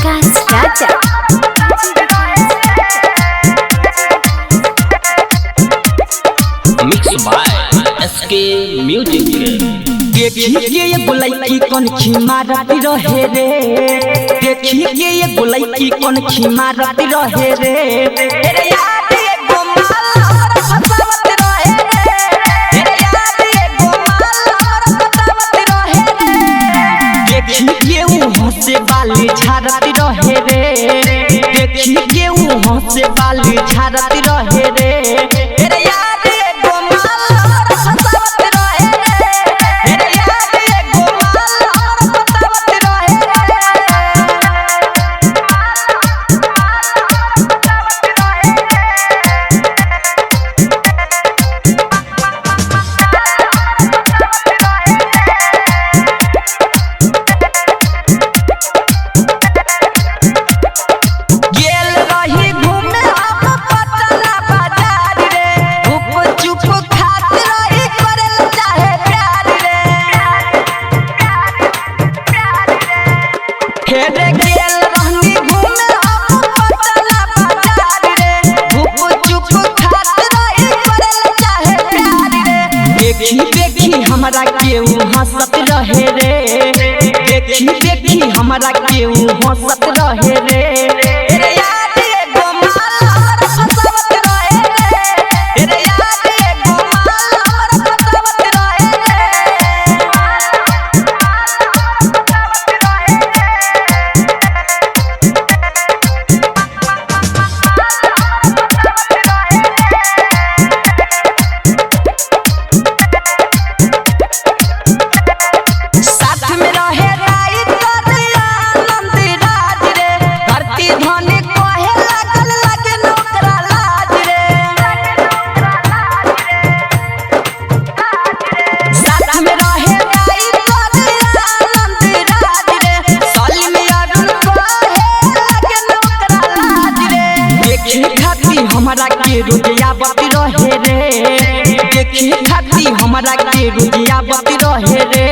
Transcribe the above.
Vikas Raja. Mix by SK music. देखी के ये गोलाई कौन खीमा राती रहे रे, देखी के ये गोलाई कौन खीमा राती रहे रे। तेरे याद एगो माल हमरा फसावत रहे रे, तेरे याद एगो माल हमरा फसावत रहे रे। देखी के ऊ हंसे बाली झाड़ती रहे रे, देखी के ऊ हंसे बाली झाड़ती रहे रे। तेरे याद एगो माल हमरा फसावत रहे रे, तेरे याद एगो माल हमरा फसावत रहे रे। गेल रही घूमे हम पटना बाजार रे, गुप चुप खात रही करल चाहे प्यार रे। हे रे गेल रहनी घूमे हम पटना बाजार रे, गुप चुप खात रही करल चाहे प्यार रे। देखी देखी हमरा केहू हंसत रहे रे, देखी देखी हमरा केहू हंसत रहे रे। तेरे याद एगो माल हमरा फसावत रहे रे, तेरे याद एगो माल हमरा फसावत रहे रे। साथ में रहे राई करिया आनंद राज रे, धरती धनी कहे लागल लागे नौकरा लाज रे। साथ में रहे राई करिया आनंद राज रे, सलीम अरुण कहे लागे नौकरा लाज रे। देखी खाती हमरा के रुजिया बती रहे रे, देखी खाती हमरा के रुजिया बती रहे रे।